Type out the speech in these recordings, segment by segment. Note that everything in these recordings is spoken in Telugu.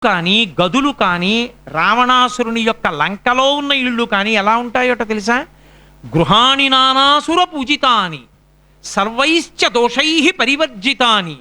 కానీ గదులు కానీ రావణాసురుని యొక్క లంకలో ఉన్న ఇళ్ళు కానీ ఎలా ఉంటాయోట తెలుసా? గృహాణి నానాసుర పూజితాని సర్వైశ్చ దోషై పరివర్జితాని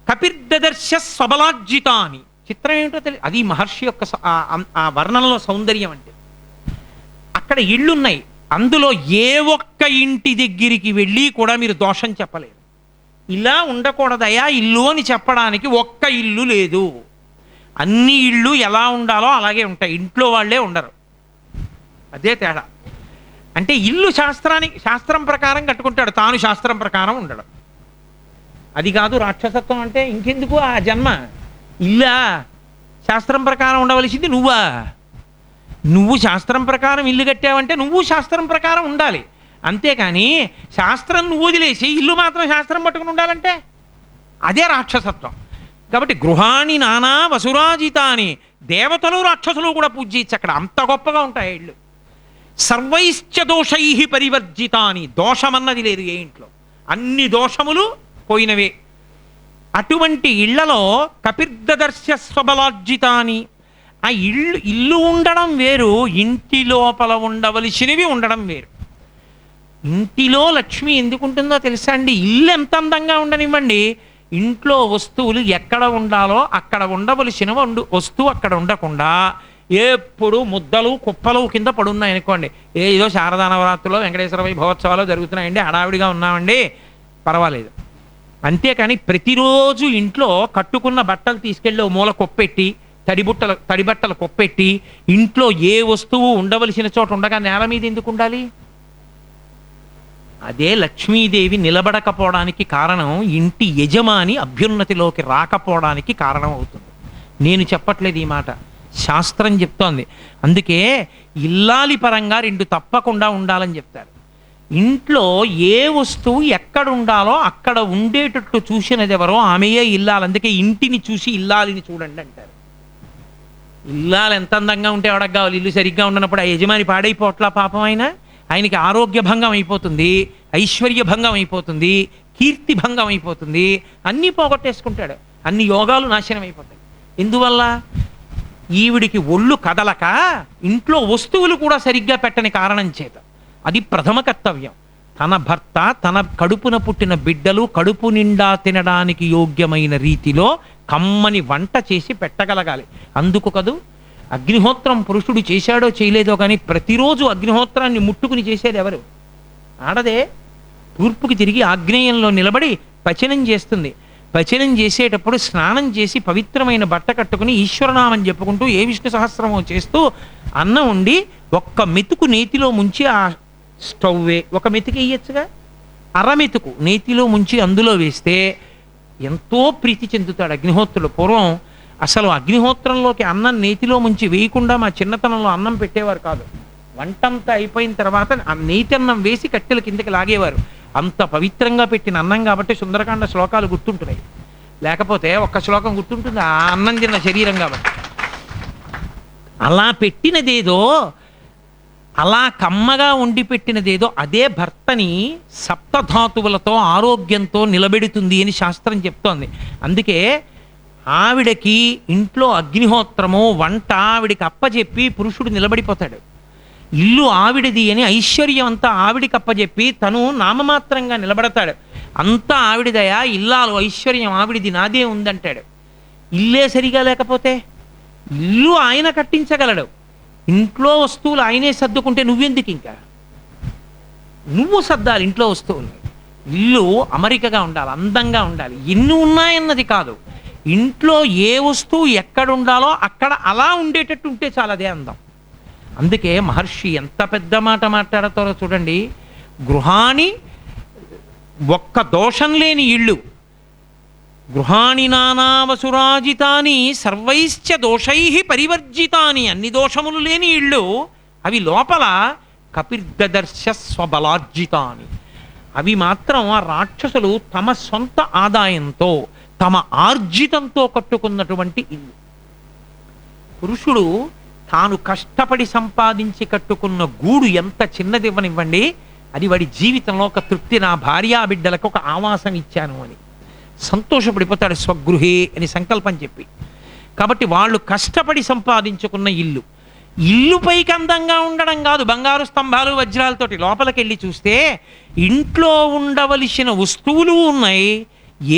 కపిర్దదర్శ స్వబలార్జితాని. చిత్రం ఏమిటో తెలియదు. అది మహర్షి యొక్క ఆ వర్ణనలో సౌందర్యం అంటే. అక్కడ ఇళ్ళున్నాయి, అందులో ఏ ఒక్క ఇంటి దగ్గరికి వెళ్ళి కూడా మీరు దోషం చెప్పలేరు. ఇలా ఉండకూడదయా ఇల్లు అని చెప్పడానికి ఒక్క ఇల్లు లేదు. అన్ని ఇళ్ళు ఎలా ఉండాలో అలాగే ఉంటాయి, ఇంట్లో వాళ్ళే ఉండరు. అదే తేడా. అంటే ఇల్లు శాస్త్రం ప్రకారం కట్టుకుంటాడు, తాను శాస్త్రం ప్రకారం ఉండడు. అది కాదు రాక్షసత్వం అంటే. ఇంకెందుకు ఆ జన్మ? ఇల్లా శాస్త్రం ప్రకారం ఉండవలసింది నువ్వా? నువ్వు శాస్త్రం ప్రకారం ఇల్లు కట్టావంటే నువ్వు శాస్త్రం ప్రకారం ఉండాలి. అంతేకాని శాస్త్రం నువ్వు వదిలేసి ఇల్లు మాత్రం శాస్త్రం పట్టుకుని ఉండాలంటే అదే రాక్షసత్వం. కాబట్టి గృహాణి నానా వసురాజితాని, దేవతలు రాక్షసులు కూడా పూజ చేయొచ్చు అక్కడ, అంత గొప్పగా ఉంటాయి ఇళ్ళు. సర్వైశ్చ దోషై పరివర్జితాని, దోషమన్నది లేదు ఏ ఇంట్లో, అన్ని దోషములు పోయినవే. అటువంటి ఇళ్లలో కపిర్దదర్శ స్వబలార్జితాని. ఆ ఇల్లు ఉండడం వేరు, ఇంటి లోపల ఉండవలసినవి ఉండడం వేరు. ఇంటిలో లక్ష్మి ఎందుకు ఉంటుందో తెలుసా అండి? ఇల్లు ఎంత అందంగా ఉండనివ్వండి, ఇంట్లో వస్తువులు ఎక్కడ ఉండాలో అక్కడ ఉండవలసిన వస్తువు అక్కడ ఉండకుండా ఎప్పుడు ముద్దలు కుప్పలు కింద పడున్నాయి అనుకోండి. ఏదో శారదా నవరాత్రులు వెంకటేశ్వర వైభవోత్సవాలు జరుగుతున్నాయండి, హడావిడిగా ఉన్నామండి, పర్వాలేదు. అంతేకాని ప్రతిరోజు ఇంట్లో కట్టుకున్న బట్టలు తీసుకెళ్ళి ఓ మూల కొప్పెట్టి, తడి బట్టలు కొప్పెట్టి, ఇంట్లో ఏ వస్తువు ఉండవలసిన చోట ఉండగా నేల మీద ఎందుకు ఉండాలి? అదే లక్ష్మీదేవి నిలబడకపోవడానికి కారణం ఇంటి యజమాని అభ్యున్నతిలోకి రాకపోవడానికి కారణం అవుతుంది. నేను చెప్పట్లేదు ఈ మాట, శాస్త్రం చెప్తోంది. అందుకే ఇల్లాలి పరంగా రెండు తప్పకుండా ఉండాలని చెప్తారు. ఇంట్లో ఏ వస్తువు ఎక్కడ ఉండాలో అక్కడ ఉండేటట్టు చూసినది ఎవరో ఆమెయే ఇల్లాలి. అందుకే ఇంటిని చూసి ఇల్లాలిని చూడండి అంటారు. ఇల్లాలు ఎంత అందంగా ఉంటే ఎవడకు కావాలి? ఇల్లు సరిగ్గా ఉండనప్పుడు ఆ యజమాని పాడైపోట్లా పాపం. ఆయనకి ఆరోగ్య భంగం అయిపోతుంది, ఐశ్వర్య భంగం అయిపోతుంది, కీర్తి భంగం అయిపోతుంది, అన్నీ పోగొట్టేసుకుంటాడు, అన్ని యోగాలు నాశనం అయిపోతాయి. ఎందువల్ల? ఈవిడికి ఒళ్ళు కదలక ఇంట్లో వస్తువులు కూడా సరిగ్గా పెట్టని కారణం చేత. అది ప్రథమ కర్తవ్యం. తన భర్త తన కడుపున పుట్టిన బిడ్డలు కడుపు నిండా తినడానికి యోగ్యమైన రీతిలో కమ్మని వంట చేసి పెట్టగలగాలి. అందుకు కదూ అగ్నిహోత్రం పురుషుడు చేశాడో చేయలేదో కానీ ప్రతిరోజు అగ్నిహోత్రాన్ని ముట్టుకుని చేసేది ఎవరు? ఆడదే. తూర్పుకి తిరిగి ఆగ్నేయంలో నిలబడి పచనం చేస్తుంది. పచనం చేసేటప్పుడు స్నానం చేసి పవిత్రమైన బట్ట కట్టుకుని ఈశ్వరనామం చెప్పుకుంటూ ఏ విష్ణు సహస్రమో చేస్తూ అన్నం వండి ఒక్క మెతుకు నేతిలో ముంచి, ఆ స్టవ్వే ఒక మెతుకు వేయచ్చుగా, అరమెతుకు నేతిలో ముంచి అందులో వేస్తే ఎంతో ప్రీతి చెందుతాడు అగ్నిహోత్రుడు. పూర్వం అసలు అగ్నిహోత్రంలోకి అన్నం నేతిలో ముంచి వేయకుండా మా చిన్నతనంలో అన్నం పెట్టేవారు కాదు. వంటంతా అయిపోయిన తర్వాత ఆ నేతి అన్నం వేసి కట్టెల కిందకి లాగేవారు. అంత పవిత్రంగా పెట్టిన అన్నం కాబట్టి సుందరకాండ శ్లోకాలు గుర్తుంటున్నాయి. లేకపోతే ఒక్క శ్లోకం గుర్తుంటుంది ఆ అన్నం తిన్న శరీరం కాబట్టి. అలా పెట్టినదేదో, అలా కమ్మగా వండి పెట్టినదేదో అదే భర్తని సప్తధాతువులతో ఆరోగ్యంతో నిలబెడుతుంది అని శాస్త్రం చెప్తోంది. అందుకే ఆవిడకి ఇంట్లో అగ్నిహోత్రము వంట ఆవిడికి అప్పచెప్పి పురుషుడు నిలబడిపోతాడు. ఇల్లు ఆవిడది అని ఐశ్వర్యం అంతా ఆవిడికి అప్పచెప్పి తను నామమాత్రంగా నిలబడతాడు. అంతా ఆవిడదయా, ఇల్లాలు ఐశ్వర్యం ఆవిడిది, నాదే ఉందంటాడు. ఇల్లే సరిగా లేకపోతే ఇల్లు ఆయన కట్టించగలడు, ఇంట్లో వస్తువులు ఆయనే సర్దుకుంటే నువ్వెందుకు? ఇంకా నువ్వు సర్దాలి ఇంట్లో వస్తువులు. ఇల్లు అమరికగా ఉండాలి, అందంగా ఉండాలి. ఎన్ని ఉన్నాయన్నది కాదు, ఇంట్లో ఏ వస్తువు ఎక్కడ ఉండాలో అక్కడ అలా ఉండేటట్టు ఉంటే చాలా అదే అందం. అందుకే మహర్షి ఎంత పెద్ద మాట మాట్లాడతారో చూడండి. గృహాణి, ఒక్క దోషం లేని ఇళ్ళు, గృహాణి నానావసురాజితాని సర్వైశ్చ దోషై పరివర్జితాని, అన్ని దోషములు లేని ఇళ్ళు. అవి లోపల కపిర్దదర్శ స్వబలార్జితాని, అవి మాత్రం ఆ రాక్షసులు తమ సొంత ఆదాయంతో తమ ఆర్జితంతో కట్టుకున్నటువంటి ఇల్లు. పురుషుడు తాను కష్టపడి సంపాదించి కట్టుకున్న గూడు ఎంత చిన్నదివ్వనివ్వండి, అది వాడి జీవితంలో ఒక తృప్తి. నా భార్యా బిడ్డలకు ఒక ఆవాసం ఇచ్చాను అని సంతోషపడిపోతాడు, స్వగృహే అని సంకల్పం చెప్పి. కాబట్టి వాళ్ళు కష్టపడి సంపాదించుకున్న ఇల్లు. ఇల్లు పైకి అందంగా ఉండడం కాదు, బంగారు స్తంభాలు వజ్రాలతోటి. లోపలికి వెళ్ళి చూస్తే ఇంట్లో ఉండవలసిన వస్తువులు ఉన్నాయి,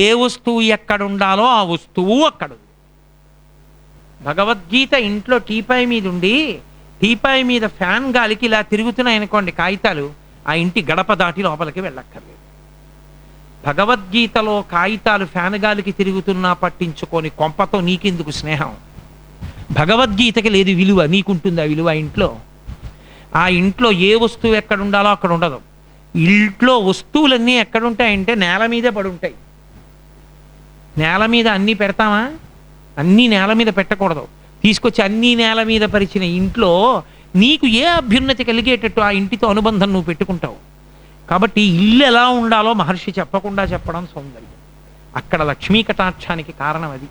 ఏ వస్తువు ఎక్కడ ఉండాలో ఆ వస్తువు అక్కడ ఉంది. భగవద్గీత ఇంట్లో టీపాయ్ మీద ఉండి, టీపాయ్ మీద ఫ్యాన్ గాలికి ఇలా తిరుగుతున్నాయి అనుకోండి కాగితాలు, ఆ ఇంటి గడప దాటి లోపలికి వెళ్ళక్కర్లేదు. భగవద్గీతలో కాగితాలు ఫ్యాన్ గాలికి తిరుగుతున్నా పట్టించుకొని కొంపతో నీకెందుకు స్నేహం? భగవద్గీతకి లేదు విలువ, నీకుంటుంది ఆ విలువ. ఇంట్లో ఆ ఇంట్లో ఏ వస్తువు ఎక్కడ ఉండాలో అక్కడ ఉండదు. ఇంట్లో వస్తువులన్నీ ఎక్కడుంటాయంటే నేల మీదే పడుంటాయి. నేల మీద అన్నీ పెడతామా? అన్నీ నేల మీద పెట్టకూడదు. తీసుకొచ్చి అన్నీ నేల మీద పరిచిన ఇంట్లో నీకు ఏ అభ్యున్నతి కలిగేటట్టు ఆ ఇంటితో అనుబంధం నువ్వు పెట్టుకుంటావు. కాబట్టి ఇల్లు ఎలా ఉండాలో మహర్షి చెప్పకుండా చెప్పడం సౌందర్యం. అక్కడ లక్ష్మీ కటాక్షానికి కారణం అది.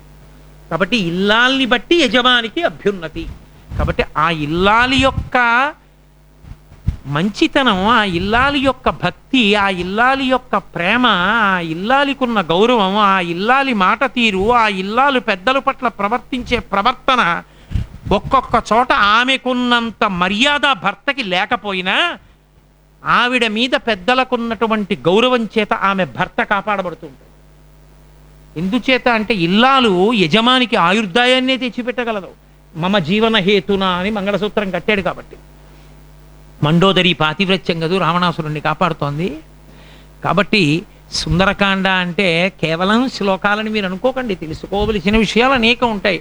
కాబట్టి ఇల్లాల్ని బట్టి యజమానికి అభ్యున్నతి. కాబట్టి ఆ ఇల్లాలి యొక్క మంచితనం, ఆ ఇల్లాలి యొక్క భక్తి, ఆ ఇల్లాలి యొక్క ప్రేమ, ఆ ఇల్లాలికున్న గౌరవం, ఆ ఇల్లాలి మాట తీరు, ఆ ఇల్లాలు పెద్దల పట్ల ప్రవర్తించే ప్రవర్తన, ఒక్కొక్క చోట ఆమెకున్నంత మర్యాద భర్తకి లేకపోయినా ఆవిడ మీద పెద్దలకున్నటువంటి గౌరవం చేత ఆమె భర్త కాపాడబడుతుంటుంది. ఎందుచేత అంటే ఇల్లాలు యజమానికి ఆయుర్దాయాన్నే తెచ్చిపెట్టగలదు. మమ జీవన హేతున అని మంగళసూత్రం కట్టాడు. కాబట్టి మండోదరి పాతివ్రత్యం కదూ రావణాసురుణ్ణి కాపాడుతోంది. కాబట్టి సుందరకాండ అంటే కేవలం శ్లోకాలని మీరు అనుకోకండి, తెలుసుకోవలసిన విషయాలు అనేకం ఉంటాయి.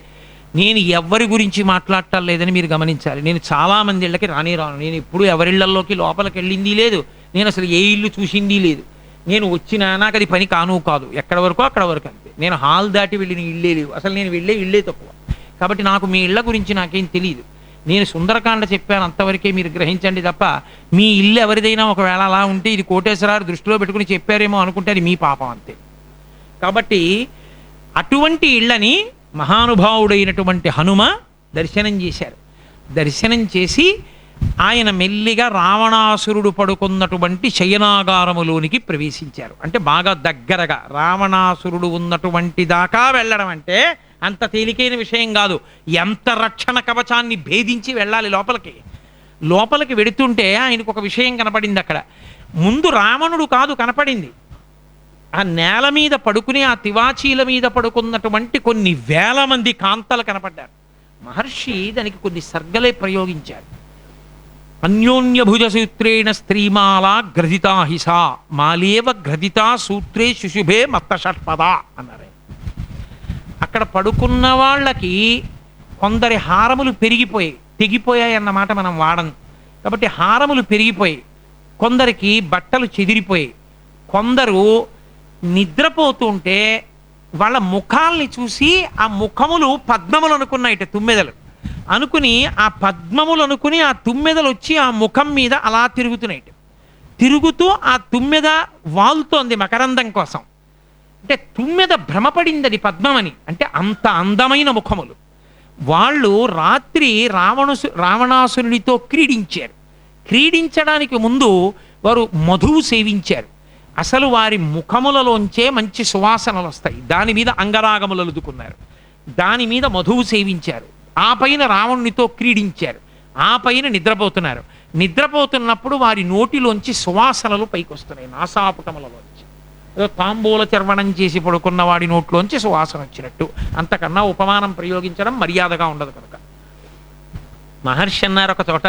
నేను ఎవరి గురించి మాట్లాడటం లేదని మీరు గమనించాలి. నేను చాలామంది ఇళ్ళకి రాను. నేను ఎప్పుడు ఎవరిళ్లలోకి లోపలికి వెళ్ళింది లేదు. నేను అసలు ఏ ఇల్లు చూసింది లేదు. నేను వచ్చినా నాకు అది పని కాదు. ఎక్కడ వరకు అక్కడ వరకు అంతే. నేను హాల్ దాటి వెళ్ళిన ఇళ్ళే లేవు. అసలు నేను వెళ్ళే ఇళ్ళే తక్కువ. కాబట్టి నాకు మీ ఇళ్ళ గురించి నాకేం తెలియదు. నేను సుందరకాండ చెప్పాను అంతవరకే మీరు గ్రహించండి తప్ప, మీ ఇల్లు ఎవరిదైనా ఒకవేళ అలా ఉంటే ఇది కోటేశ్వరారు దృష్టిలో పెట్టుకుని చెప్పారేమో అనుకుంటే అది మీ పాపం అంతే. కాబట్టి అటువంటి ఇళ్ళని మహానుభావుడైనటువంటి హనుమ దర్శనం చేశారు. దర్శనం చేసి ఆయన మెల్లిగా రావణాసురుడు పడుకున్నటువంటి శయనాగారములోనికి ప్రవేశించారు. అంటే బాగా దగ్గరగా రావణాసురుడు ఉన్నటువంటి దాకా వెళ్ళడం అంటే అంత తేలికైన విషయం కాదు. ఎంత రక్షణ కవచాన్ని భేదించి వెళ్ళాలి లోపలికి. లోపలికి వెడుతుంటే ఆయనకు ఒక విషయం కనపడింది. అక్కడ ముందు రావణుడు కాదు కనపడింది, ఆ నేల మీద పడుకుని ఆ తివాచీల మీద పడుకున్నటువంటి కొన్ని వేల మంది కాంతలు కనపడ్డారు. మహర్షి దానికి కొన్ని సర్గలే ప్రయోగించారు. అన్యోన్య భుజ సూత్రేణ స్త్రీమాలా గ్రథితా హిసా మాలేవ గ్రథితా సూత్రే శుశుభే మత్త షట్పద అన్నారు. అక్కడ పడుకున్న వాళ్ళకి కొందరి హారములు తెగిపోయాయి అన్నమాట మనం వాడను. కాబట్టి హారములు పెరిగిపోయాయి, కొందరికి బట్టలు చెదిరిపోయాయి. కొందరు నిద్రపోతుంటే వాళ్ళ ముఖాల్ని చూసి ఆ ముఖములు పద్మములు అనుకున్నాయిట, తుమ్మెదలు అనుకుని ఆ పద్మములు అనుకుని ఆ తుమ్మెదలు వచ్చి ఆ ముఖం మీద అలా తిరుగుతున్నాయిట. తిరుగుతూ ఆ తుమ్మెద వాలుతోంది మకరందం కోసం. అంటే తుమ్మెద భ్రమపడింది అది పద్మమని. అంటే అంత అందమైన ముఖములు. వాళ్ళు రాత్రి రావణాసురునితో క్రీడించారు. క్రీడించడానికి ముందు వారు మధువు సేవించారు. అసలు వారి ముఖములలోంచే మంచి సువాసనలు వస్తాయి. దాని మీద అంగరాగములు అలుదుకున్నారు, దాని మీద మధువు సేవించారు. ఆ పైన రావణునితో క్రీడించారు, ఆ పైన నిద్రపోతున్నారు. నిద్రపోతున్నప్పుడు వారి నోటిలోంచి సువాసనలు పైకి వస్తున్నాయి, నాసాపుటములలోంచి. ఏదో తాంబూల చర్వణం చేసి పడుకున్న వాడి నోట్లోంచి సువాసన వచ్చినట్టు. అంతకన్నా ఉపమానం ప్రయోగించడం మర్యాదగా ఉండదు కనుక మహర్షి అన్నారు ఒక చోట,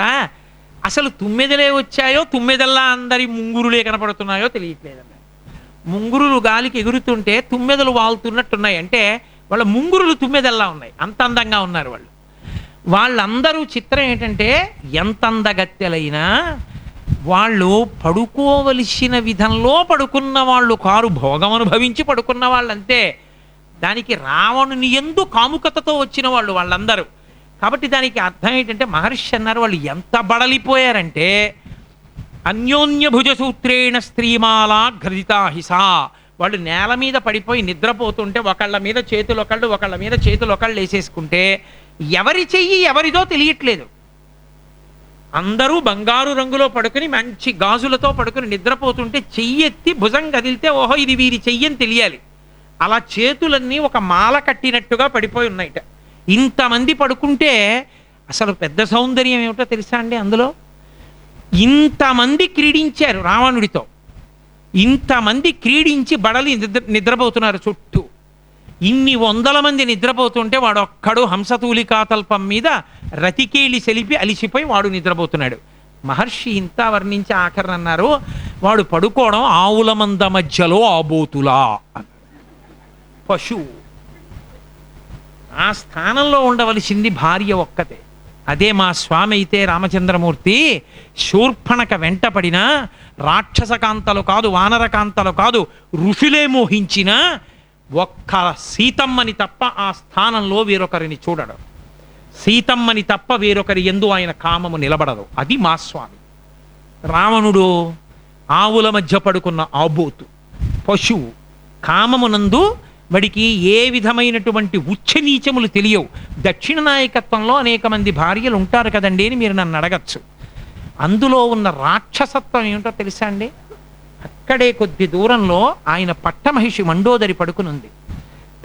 అసలు తుమ్మెదలే వచ్చాయో తుమ్మెదల్లా అందరి ముంగురులే కనపడుతున్నాయో తెలియట్లేదన్నారు. ముంగురులు గాలికి ఎగురుతుంటే తుమ్మెదలు వాళ్తున్నట్టున్నాయి. అంటే వాళ్ళ ముంగురులు తుమ్మెదల్లా ఉన్నాయి, అంత అందంగా ఉన్నారు వాళ్ళు. వాళ్ళందరూ చిత్రం ఏంటంటే ఎంత అందగత్తెలైనా వాళ్ళు పడుకోవలసిన విధంలో పడుకున్న వాళ్ళు కారు, భోగం అనుభవించి పడుకున్న వాళ్ళంతే. దానికి రావణుని యందు కాముకతతో వచ్చిన వాళ్ళు వాళ్ళందరూ. కాబట్టి దానికి అర్థం ఏంటంటే మహర్షి అన్నారు వాళ్ళు ఎంత బడలిపోయారంటే అన్యోన్య భుజ సూత్రేణ స్త్రీమాలా ఘృదితా హిసా. వాళ్ళు నేల మీద పడిపోయి నిద్రపోతుంటే ఒకళ్ళ మీద చేతులు ఒకళ్ళు, ఒకళ్ళ మీద చేతులు ఒకళ్ళు వేసేసుకుంటే ఎవరి చెయ్యి ఎవరిదో తెలియట్లేదు. అందరూ బంగారు రంగులో పడుకుని మంచి గాజులతో పడుకుని నిద్రపోతుంటే చెయ్యెత్తి భుజం కదిలితే ఓహో ఇది వీరి చెయ్యని తెలియాలి. అలా చేతులన్నీ ఒక మాల కట్టినట్టుగా పడిపోయి ఉన్నాయిట. ఇంతమంది పడుకుంటే అసలు పెద్ద సౌందర్యం ఏమిటో తెలుసా అండి అందులో? ఇంతమంది క్రీడించారు రావణుడితో, ఇంతమంది క్రీడించి బడలి నిద్రపోతున్నారు చుట్టూ. ఇన్ని వందల మంది నిద్రపోతుంటే వాడు ఒక్కడు హంసతూలికాతల్పం మీద రతికేళి సెలిపి అలిసిపోయి వాడు నిద్రపోతున్నాడు. మహర్షి ఇంత వర్ణించి ఆఖరణ అన్నారు, వాడు పడుకోవడం ఆవుల మంద మధ్యలో ఆబోతులా అన్నారు. పశువు. ఆ స్థానంలో ఉండవలసింది భార్య ఒక్కతే. అదే మా స్వామి అయితే రామచంద్రమూర్తి శూర్పణక వెంటపడినా రాక్షసకాంతలు కాదు, వానరకాంతలు కాదు, ఋషులే మోహించిన ఒక్క సీతమ్మని తప్ప ఆ స్థానంలో వేరొకరిని చూడడు. సీతమ్మని తప్ప వేరొకరి యందు ఆయన కామము నిలబడదు. అది మా స్వామి. రావణుడు ఆవుల మధ్య పడుకున్న ఆబోతు, పశువు. కామమునందు వాడికి ఏ విధమైనటువంటి ఉచ్చనీచములు తెలియవు. దక్షిణ నాయకత్వంలో అనేక మంది భార్యలు ఉంటారు కదండి అని మీరు నన్ను అడగచ్చు. అందులో ఉన్న రాక్షసత్వం ఏమిటో తెలుసా అండి? అక్కడే కొద్ది దూరంలో ఆయన పట్టమహిషి మండోదరి పడుకునుంది.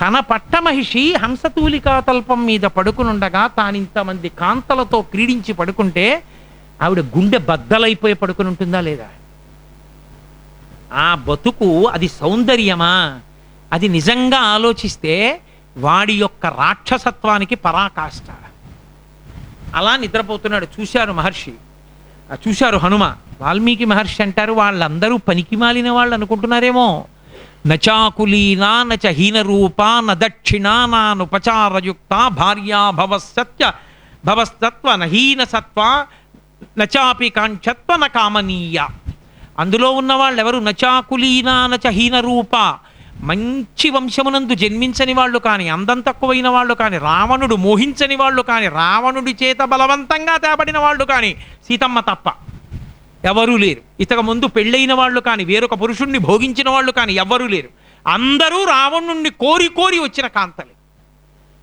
తన పట్టమహిషి హంసతూలికాతల్పం మీద పడుకునుండగా తానింతమంది కాంతలతో క్రీడించి పడుకుంటే ఆవిడ గుండె బద్దలైపోయి పడుకుని ఉంటుందా లేదా? ఆ బతుకు అది సౌందర్యమా? అది నిజంగా ఆలోచిస్తే వాడి యొక్క రాక్షసత్వానికి పరాకాష్ట. అలా నిద్రపోతున్నాడు. చూశారు మహర్షి, చూశారు హనుమ. వాల్మీకి మహర్షి అంటారు వాళ్ళందరూ పనికి మాలిన వాళ్ళు అనుకుంటున్నారేమో. నచాకులీనా నచ హీనరూపా నదక్షిణా నానుపచారయుక్త భార్యా భవస్తత్వ నహీన సత్వ నచాపి కాంక్షత్వ న కామనీయ. అందులో ఉన్న వాళ్ళు ఎవరు? నచాకులీనా నచ హీనరూప, మంచి వంశమునందు జన్మించని వాళ్ళు కానీ, అందం తక్కువైన వాళ్ళు కానీ, రావణుడు మోహించని వాళ్ళు కానీ, రావణుడి చేత బలవంతంగా తేబడిన వాళ్ళు కానీ సీతమ్మ తప్ప ఎవరూ లేరు. ఇతకు ముందు పెళ్ళైన వాళ్ళు కానీ, వేరొక పురుషుణ్ణి భోగించిన వాళ్ళు కానీ ఎవ్వరూ లేరు. అందరూ రావణుణ్ణి కోరి కోరి వచ్చిన కాంతలే.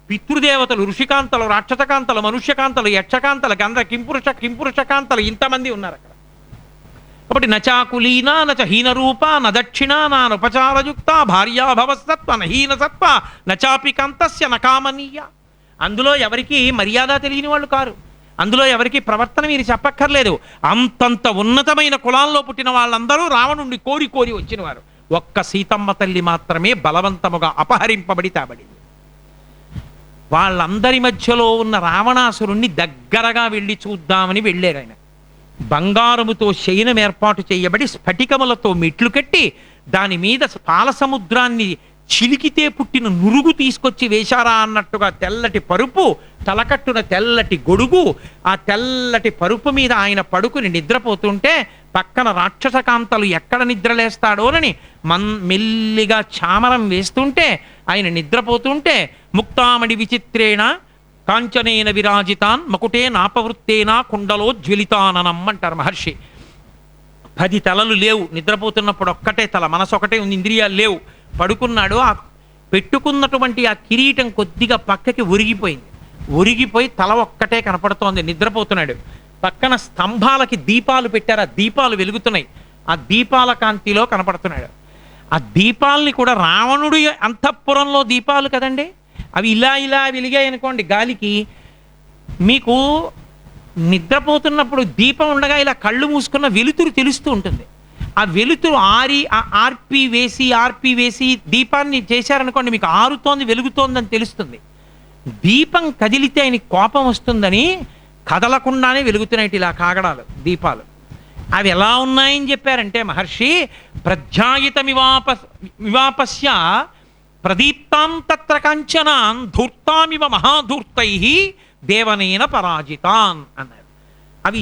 పితృదేవతలు, ఋషికాంతలు, రాక్షసకాంతలు, మనుష్యకాంతలు, యక్షకాంతలు, గంధ కింపురుష కాంతలు ఇంతమంది ఉన్నారు అక్కడ. కాబట్టి నచాకులీనా నచ హీనరూప నదక్షిణ నానుపచారయుక్త భార్యా భవస్తత్వ నహీన సత్వ నచాపి కాంతస్య నకామనీయ. అందులో ఎవరికి మర్యాద తెలియని వాళ్ళు కారు. అందులో ఎవరికి ప్రవర్తన మీరు చెప్పక్కర్లేదు. అంతంత ఉన్నతమైన కులాల్లో పుట్టిన వాళ్ళందరూ రావణుణ్ణి కోరి కోరి వచ్చినవారు. ఒక్క సీతమ్మ తల్లి మాత్రమే బలవంతముగా అపహరింపబడి తేబడింది. వాళ్ళందరి మధ్యలో ఉన్న రావణాసురుణ్ణి దగ్గరగా వెళ్ళి చూద్దామని వెళ్ళారు ఆయన. బంగారముతో శయనం ఏర్పాటు చేయబడి స్ఫటికములతో మెట్లు కట్టి దాని మీద పాల సముద్రాన్ని చిలికితే పుట్టిన నురుగు తీసుకొచ్చి వేశారా అన్నట్టుగా తెల్లటి పరుపు, తలకట్టున తెల్లటి గొడుగు, ఆ తెల్లటి పరుపు మీద ఆయన పడుకుని నిద్రపోతుంటే పక్కన రాక్షసకాంతలు ఎక్కడ నిద్రలేస్తాడోనని మెల్లిగా చామరం వేస్తుంటే ఆయన నిద్రపోతుంటే ముక్తామణి విచిత్రేణ కాంచనేన విరాజితాన్ మకుటే నాపవృత్తేనా కుండలో జ్వలితాననం అంటారు మహర్షి. 10 తలలు లేవు నిద్రపోతున్నప్పుడు, ఒక్కటే తల, మనసు ఒకటే ఉంది, ఇంద్రియాలు లేవు. పడుకున్నాడు. ఆ పెట్టుకున్నటువంటి ఆ కిరీటం కొద్దిగా పక్కకి ఒరిగిపోయి తల ఒక్కటే కనపడుతోంది. నిద్రపోతున్నాడు. పక్కన స్తంభాలకి దీపాలు పెట్టారు. ఆ దీపాలు వెలుగుతున్నాయి. ఆ దీపాల కాంతిలో కనపడుతున్నాడు. ఆ దీపాలని కూడా రావణుడి అంతఃపురంలో దీపాలు కదండి, అవి ఇలా ఇలా వెలిగాయి అనుకోండి గాలికి. మీకు నిద్రపోతున్నప్పుడు దీపం ఉండగా ఇలా కళ్ళు మూసుకున్న వెలుతురు తెలుస్తూ ఉంటుంది. ఆ వెలుతురు ఆర్పి వేసి దీపాన్ని చేశారనుకోండి, మీకు ఆరుతోంది వెలుగుతోందని తెలుస్తుంది. దీపం కదిలితే ఆయనకి కోపం వస్తుందని కదలకుండానే వెలుగుతున్నాయి ఇలా కాగడాలు, దీపాలు. అవి ఎలా ఉన్నాయని చెప్పారంటే మహర్షి ప్రధ్యాయితమివాపస్య ప్రదీప్తాం తత్ర కాంచనాన్ ధూర్తామివ మహాధూర్తై దేవనేన పరాజితాన్ అన్నారు. అవి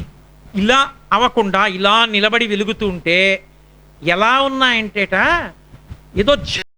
ఇలా అవ్వకుండా ఇలా నిలబడి వెలుగుతుంటే ఎలా ఉన్నాయంటేట ఏదో